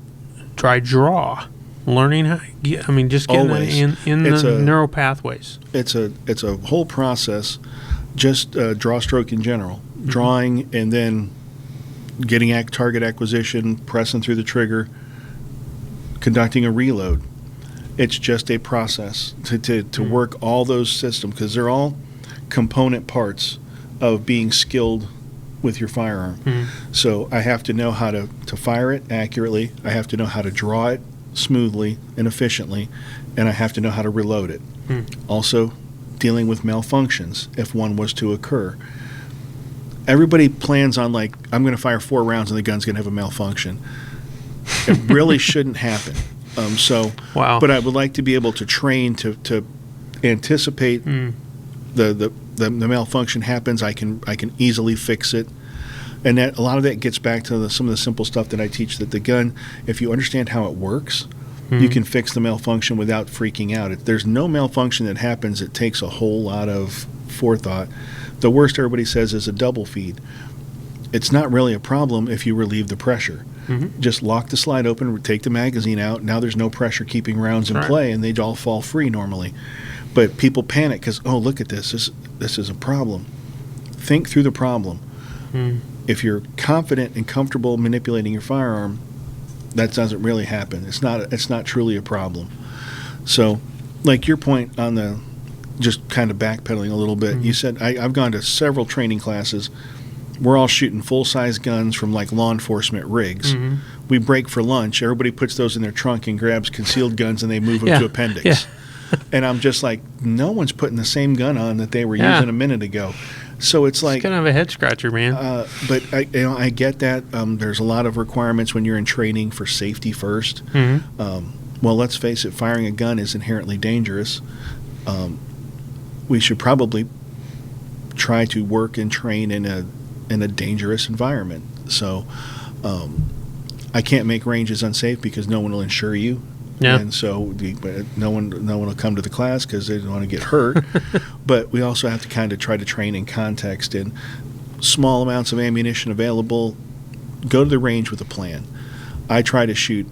dry draw? Learning how, just getting in the neural pathways. It's a whole process, just draw stroke in general. Mm-hmm. Drawing and then getting target acquisition, pressing through the trigger, conducting a reload. It's just a process to work all those systems, because they're all component parts of being skilled with your firearm. So I have to know how to fire it accurately. I have to know how to draw it smoothly and efficiently, and I have to know how to reload it. Also, dealing with malfunctions if one was to occur. Everybody plans on, like, I'm going to fire 4 rounds and the gun's going to have a malfunction. It really shouldn't happen. Wow. But I would like to be able to train to anticipate the malfunction happens. I can easily fix it, and that a lot of that gets back to some of the simple stuff that I teach. That the gun, if you understand how it works, you can fix the malfunction without freaking out. If there's no malfunction that happens, it takes a whole lot of forethought. The worst everybody says is a double feed. It's not really a problem if you relieve the pressure. Just lock the slide open, take the magazine out. Now there's no pressure keeping rounds in play, and they all fall free normally. But people panic because, oh, look at this. This is a problem. Think through the problem. If you're confident and comfortable manipulating your firearm, that doesn't really happen. It's not truly a problem. So, like your point on the just kind of backpedaling a little bit, you said I've gone to several training classes. We're all shooting full-size guns from like law enforcement rigs. We break for lunch. Everybody puts those in their trunk and grabs concealed guns, and they move them to appendix. And I'm just like, no one's putting the same gun on that they were using a minute ago. So it's like, it's kind of a head scratcher, man. But I get that. There's a lot of requirements when you're in training for safety first. Well, let's face it, firing a gun is inherently dangerous. We should probably try to work and train in a dangerous environment. So I can't make ranges unsafe because no one will insure you. And so no one will come to the class because they don't want to get hurt. But we also have to kind of try to train in context, and small amounts of ammunition available. Go to the range with a plan. I try to shoot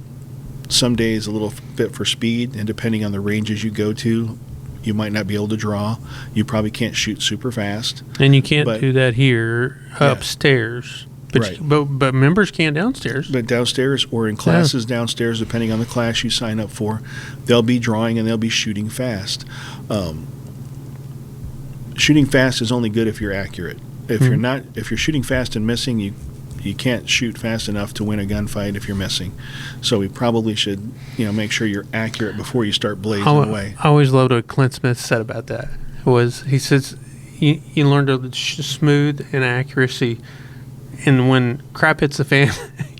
some days a little bit for speed, and depending on the ranges you go to, you might not be able to draw. You probably can't shoot super fast. And you can't do that here upstairs. But, but members can downstairs. But downstairs or in classes downstairs, depending on the class you sign up for, they'll be drawing and they'll be shooting fast. Shooting fast is only good if you're accurate. If you're not, if you're shooting fast and missing, you can't shoot fast enough to win a gunfight if you're missing. So we probably should, make sure you're accurate before you start blazing away. I always loved what Clint Smith said about that. He says you learn to smooth and accuracy. And when crap hits the fan,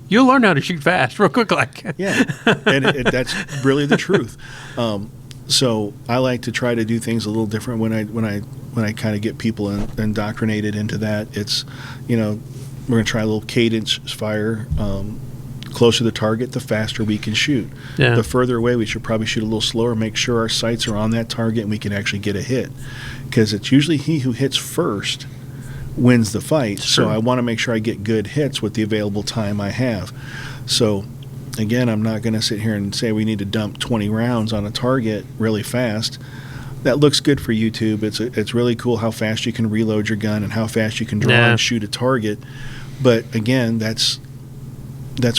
you'll learn how to shoot fast real quick. And that's really the truth. So I like to try to do things a little different when I kind of get people indoctrinated into that. It's, we're going to try a little cadence fire. Closer to the target, the faster we can shoot. The further away, we should probably shoot a little slower, make sure our sights are on that target and we can actually get a hit. Because it's usually he who hits first wins the fight. Sure. So I want to make sure I get good hits with the available time I have. So again, I'm not going to sit here and say we need to dump 20 rounds on a target really fast. That looks good for YouTube. It's really cool how fast you can reload your gun and how fast you can draw and shoot a target. But again, that's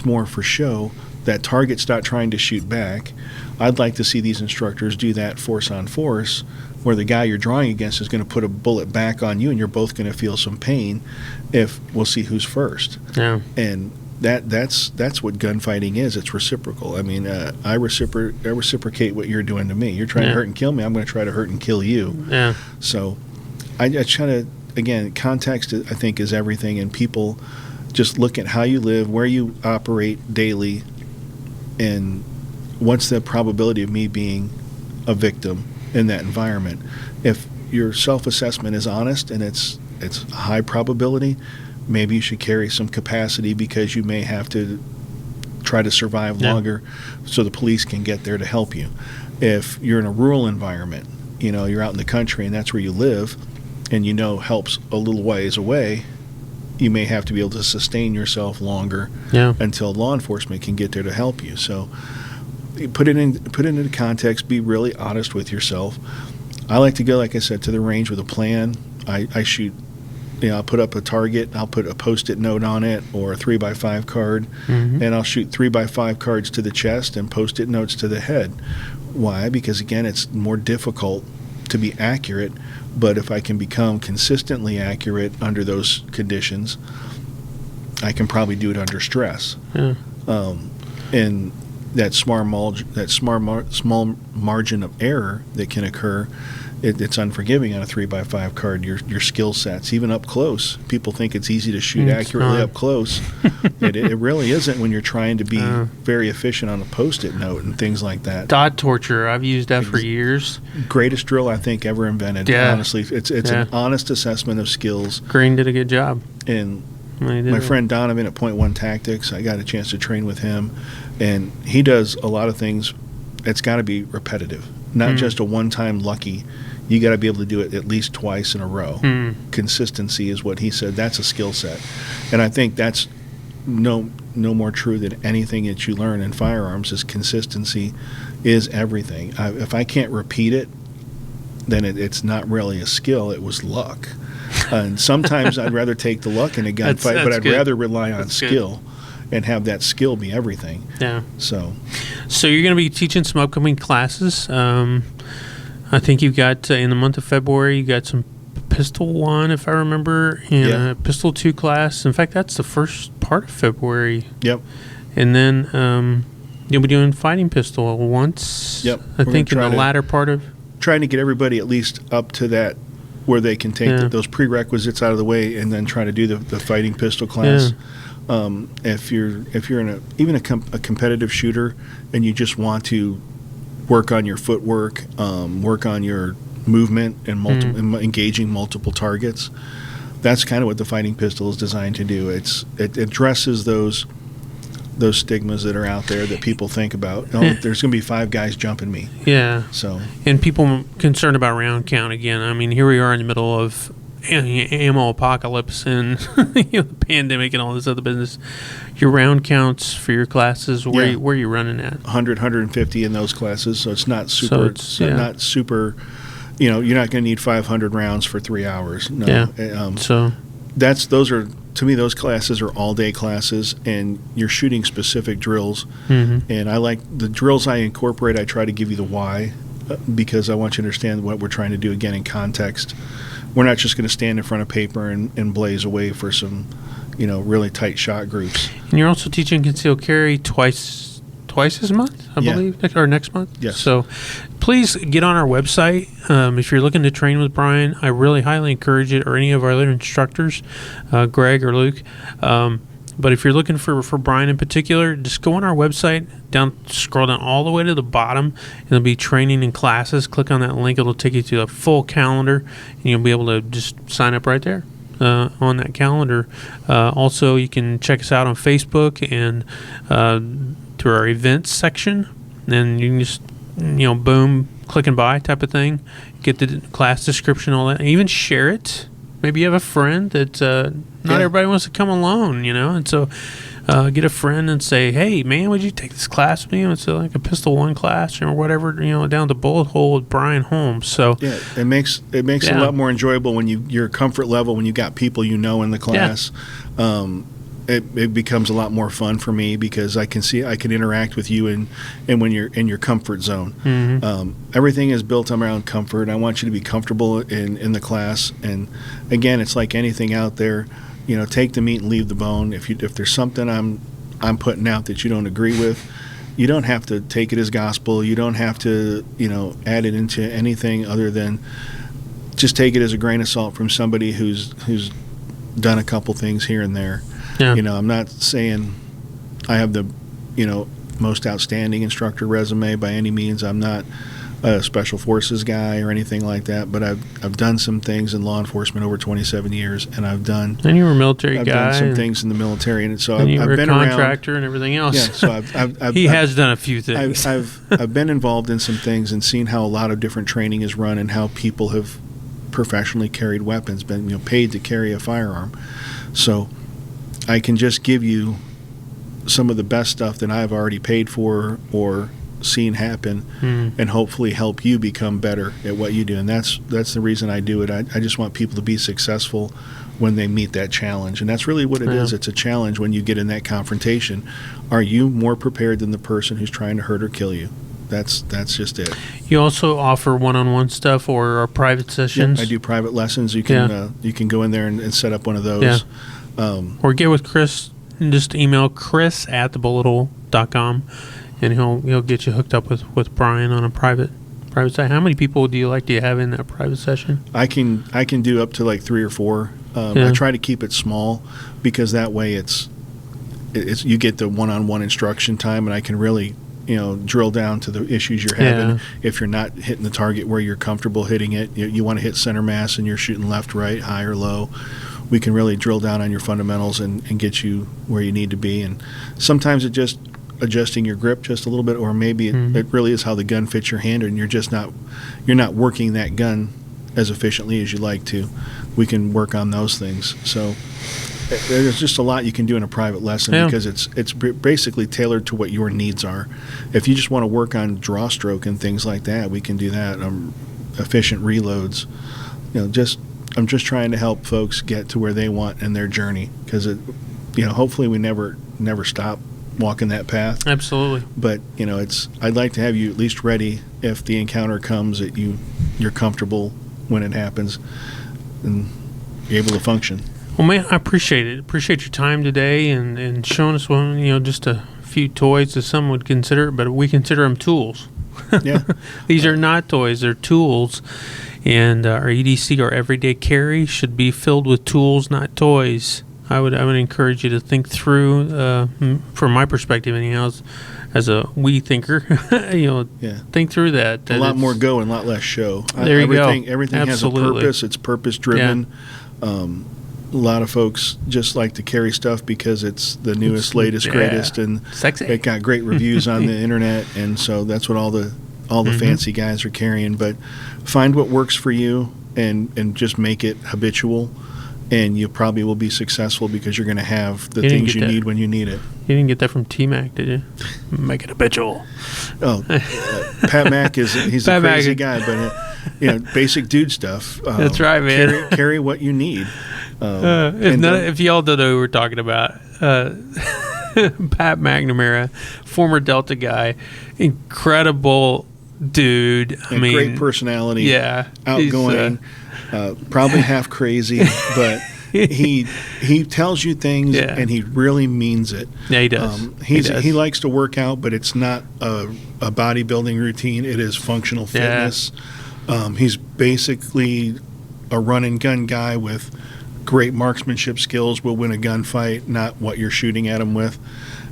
more for show. That target's not trying to shoot back. I'd like to see these instructors do that force on force, where the guy you're drawing against is going to put a bullet back on you, and you're both going to feel some pain. If we'll see who's first. Yeah. And that's what gunfighting is. It's reciprocal. I mean, I reciprocate what you're doing to me. You're trying to hurt and kill me. I'm going to try to hurt and kill you. Yeah. So I try to, again, context, I think, is everything, and people just look at how you live, where you operate daily, and what's the probability of me being a victim in that environment. If your self-assessment is honest and it's a high probability, maybe you should carry some capacity because you may have to try to survive longer so the police can get there to help you. If you're in a rural environment, you're out in the country and that's where you live, and help's a little ways away, you may have to be able to sustain yourself longer until law enforcement can get there to help you. So put it into context. Be really honest with yourself. I like to go, like I said, to the range with a plan. I shoot. I'll put up a target. I'll put a Post-it note on it or a 3x5 card, and I'll shoot 3x5 cards to the chest and Post-it notes to the head. Why? Because again, it's more difficult to be accurate. But if I can become consistently accurate under those conditions, I can probably do it under stress. Yeah. And that small margin of error that can occur, it's unforgiving on a 3x5 card. Your skill sets, even up close, people think it's easy to shoot accurately up close. It really isn't when you're trying to be very efficient on a Post-it note and things like that. Dot torture, I've used that for years. Greatest drill I think ever invented. Yeah. Honestly, it's an honest assessment of skills. Green did a good job. And my friend Donovan at Point One Tactics, I got a chance to train with him, and he does a lot of things. It's got to be repetitive, not just a one-time lucky. You got to be able to do it at least twice in a row. Consistency is what he said. That's a skill set, and I think that's no more true than anything that you learn in firearms. Is consistency is everything. If I can't repeat it, then it's not really a skill. It was luck. And sometimes I'd rather take the luck in a gunfight, but I'd rather rely on skill and have that skill be everything. Yeah. So you're going to be teaching some upcoming classes. I think you've got, in the month of February, you got some Pistol 1, if I remember, and Pistol 2 class. In fact, that's the first part of February. Yep. And then you'll be doing Fighting Pistol once, I think, in the latter part of... Trying to get everybody at least up to that, where they can take those prerequisites out of the way and then try to do the Fighting Pistol class. If you're in even a competitive shooter and you just want to work on your footwork, work on your movement and engaging multiple targets, that's kind of what the Fighting Pistol is designed to do. It addresses those stigmas that are out there that people think about. There's going to be 5 guys jumping me. Yeah. So, and people concerned about round count again. I mean, here we are in the middle of ammo apocalypse and the pandemic and all this other business. Your round counts for your classes, where are you running at? 100, 150 in those classes. So it's not super. Not super. You're not going to need 500 rounds for 3 hours. No. Yeah. To me, those classes are all-day classes, and you're shooting specific drills. And I like the drills I incorporate. I try to give you the why, because I want you to understand what we're trying to do, again, in context. We're not just going to stand in front of paper and blaze away for some, really tight shot groups. And you're also teaching concealed carry twice this month, I believe, or next month. Yes. So please get on our website. If you're looking to train with Brian, I really highly encourage it, or any of our other instructors, Greg or Luke. But if you're looking for Brian in particular, just go on our website, scroll down all the way to the bottom, and there'll be training and classes. Click on that link. It'll take you to a full calendar, and you'll be able to just sign up right there on that calendar. Also, you can check us out on Facebook and through our events section. And you can just, boom, click and buy type of thing. Get the class description, all that. And even share it. maybe you have a friend that not everybody wants to come alone, and so get a friend and say, hey, man, would you take this class with me? It's like a Pistol 1 class or whatever, down the bullet hole with Brian Holmes. So yeah, it makes it a lot more enjoyable when your comfort level, when you got people in the class. It becomes a lot more fun for me because I can interact with you and when you're in your comfort zone. Everything is built around comfort. I want you to be comfortable in the class. And again, it's like anything out there. Take the meat and leave the bone. If there's something I'm putting out that you don't agree with, you don't have to take it as gospel. You don't have to add it into anything other than just take it as a grain of salt from somebody who's done a couple things here and there. Yeah. I'm not saying I have the most outstanding instructor resume by any means. I'm not a special forces guy or anything like that, but I've done some things in law enforcement over 27 years, and and you were a military I've guy. done some things in the military, and so I've been a contractor and everything else. Yeah, so I've he has done a few things. I've been involved in some things and seen how a lot of different training is run and how people have professionally carried weapons, been paid to carry a firearm. So I can just give you some of the best stuff that I've already paid for or seen happen, and hopefully help you become better at what you do. And that's the reason I do it. I just want people to be successful when they meet that challenge. And that's really what it is. It's a challenge when you get in that confrontation. Are you more prepared than the person who's trying to hurt or kill you? That's just it. You also offer one-on-one stuff or private sessions? Yeah, I do private lessons. You can go in there and set up one of those. Yeah. Or get with Chris and just email chris@thebullet.com. And he'll get you hooked up with Brian on a private site. How many people do you have in that private session? I can do up to like 3 or 4. I try to keep it small because that way it's you get the one-on-one instruction time, and I can really drill down to the issues you're having. If you're not hitting the target where you're comfortable hitting it, you want to hit center mass and you're shooting left, right, high or low. We can really drill down on your fundamentals and get you where you need to be. And sometimes it just adjusting your grip just a little bit, or maybe it really is how the gun fits your hand, and you're not working that gun as efficiently as you like to. We can work on those things. So there's just a lot you can do in a private lesson because it's basically tailored to what your needs are. If you just want to work on draw stroke and things like that, we can do that. Efficient reloads. I'm just trying to help folks get to where they want in their journey, because hopefully we never stop walking that path. Absolutely. But I'd like to have you at least ready if the encounter comes, that you're comfortable when it happens and you're able to function. Well, man, I appreciate it. Appreciate your time today and showing us just a few toys that some would consider, but we consider them tools. Yeah. These are not toys, they're tools. And our EDC, our Everyday Carry, should be filled with tools, not toys. I would encourage you to think through, from my perspective anyhow, as a thinker, think through that. A lot more go and a lot less show. There you go. Everything Absolutely. has a purpose. It's purpose-driven. Yeah. A lot of folks just like to carry stuff because it's the newest, latest, greatest, and sexy. It got great reviews on the internet, and so that's what all the fancy guys are carrying. But find what works for you and just make it habitual. And you probably will be successful because you're going to have the things you need when you need it. You didn't get that from T-Mac, did you? Make it habitual. Oh, Pat Mac he's a crazy guy, but basic dude stuff. That's right, man. Carry what you need. If y'all don't know who we're talking about, Pat McNamara, former Delta guy, incredible dude. Great personality. Yeah, outgoing. Probably half crazy, but he tells you things and he really means it. Yeah, he does. He likes to work out, but it's not a bodybuilding routine. It is functional fitness. He's basically a run and gun guy with great marksmanship skills. Will win a gunfight, not what you're shooting at him with.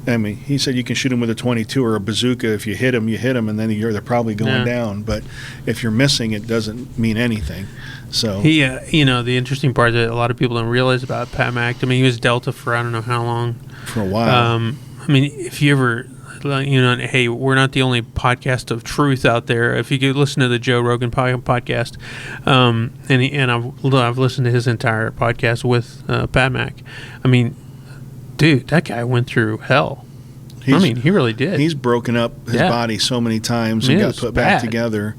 I mean, he said you can shoot him with a .22 or a bazooka. If you hit him, and then they're probably going down. But if you're missing, it doesn't mean anything. So he, the interesting part that a lot of people don't realize about Pat Mac. I mean, he was Delta for I don't know how long. For a while. I mean, if you ever, hey, we're not the only podcast of truth out there. If you could listen to the Joe Rogan podcast, and I've listened to his entire podcast with Pat Mack. I mean, dude, that guy went through hell. He really did. He's broken up his body so many times and got put back together.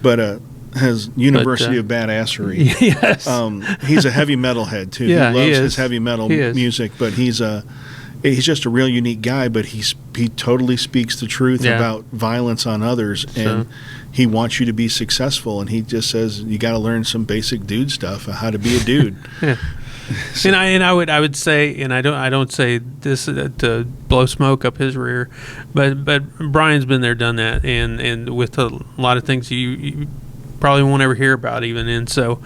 But has University of Badassery. Yes. He's a heavy metal head, too. Yeah, he loves his heavy metal music, but he's just a real unique guy, but he totally speaks the truth about violence on others, and he wants you to be successful, and he just says you got to learn some basic dude stuff, how to be a dude. Yeah. So. And I would say, and I don't say this to blow smoke up his rear, but Brian's been there, done that, and with a lot of things you probably won't ever hear about even, and so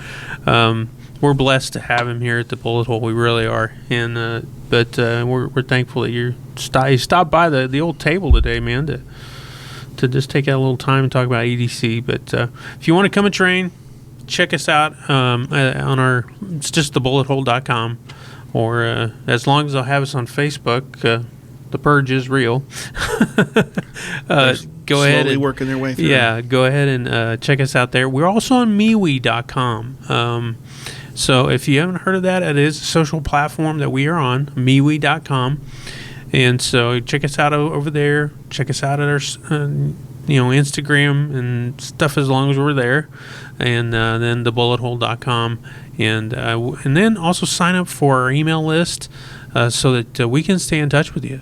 we're blessed to have him here at the Bullet Hole. We really are, and but we're thankful that you stopped by the old table today, man, to just take out a little time and talk about EDC. But if you want to come and train, check us out on it's just thebullet.com, or as long as they'll have us on Facebook, the purge is real. Go ahead. Slowly working their way through. Yeah, go ahead and check us out there. We're also on MeWe.com. So if you haven't heard of that, it is a social platform that we are on, MeWe.com. And so check us out over there. Check us out at our Instagram and stuff as long as we're there. And then thebullet.com. And then also sign up for our email list so that we can stay in touch with you.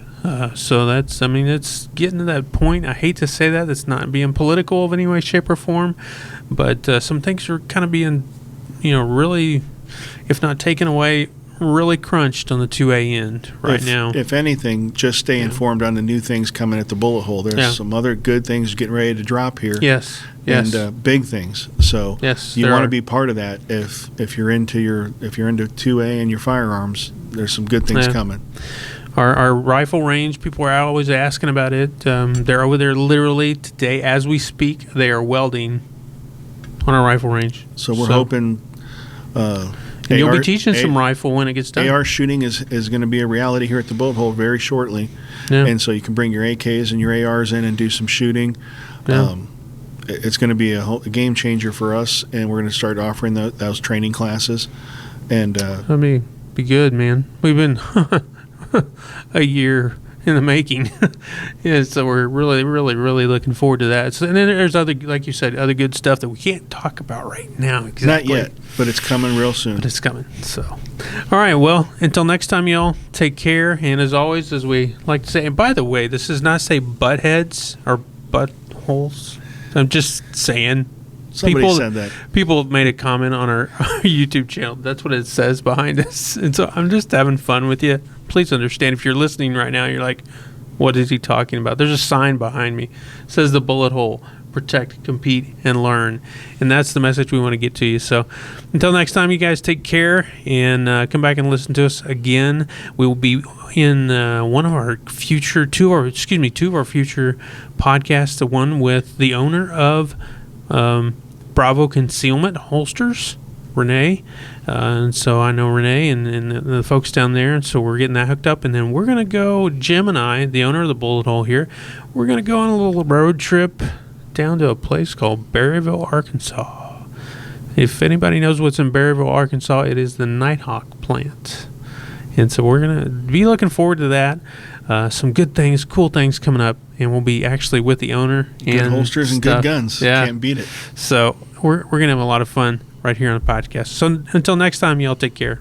So it's getting to that point. I hate to say that. It's not being political of any way, shape, or form. But some things are kind of being, really, if not taken away, really crunched on the 2A end now. If anything, just stay informed on the new things coming at the Bullet Hole. There's some other good things getting ready to drop here. Yes. And big things. So you want to be part of that. If you're into 2A and your firearms, there's some good things coming. Our rifle range, people are always asking about it. They're over there literally today as we speak. They are welding on our rifle range. So we're hoping. And you'll be teaching some rifle when it gets done. AR shooting is going to be a reality here at the Bullet Hole very shortly. Yeah. And so you can bring your AKs and your ARs in and do some shooting. Yeah. It's going to be a game changer for us, and we're going to start offering those training classes. And be good, man. We've been a year in the making. So we're really, really, really looking forward to that. So, and then there's other, like you said, other good stuff that we can't talk about right now. Exactly. Not yet, but it's coming real soon. But it's coming. So, all right. Well, until next time, y'all, take care. And as always, as we like to say, and by the way, this does not say butt heads or buttholes. I'm just saying. Somebody said that. People made a comment on our YouTube channel. That's what it says behind us. And so I'm just having fun with you. Please understand, if you're listening right now, you're like, what is he talking about? There's a sign behind me. It says the Bullet Hole. Protect, compete, and learn. And that's the message we want to get to you. So until next time, you guys take care and come back and listen to us again. We will be in two of our future podcasts, the one with the owner of Bravo Concealment Holsters, Renee. And so I know Renee and the folks down there, and so we're getting that hooked up. And then we're going to go, Jim and I, the owner of the Bullet Hole here, we're going to go on a little road trip down to a place called Berryville, Arkansas. If anybody knows what's in Berryville, Arkansas, it is the Nighthawk plant. And so we're going to be looking forward to that. Some good things, cool things coming up, and we'll be actually with the owner. Good holsters and good guns. Yeah. Can't beat it. So we're going to have a lot of fun right here on the podcast. So until next time, y'all take care.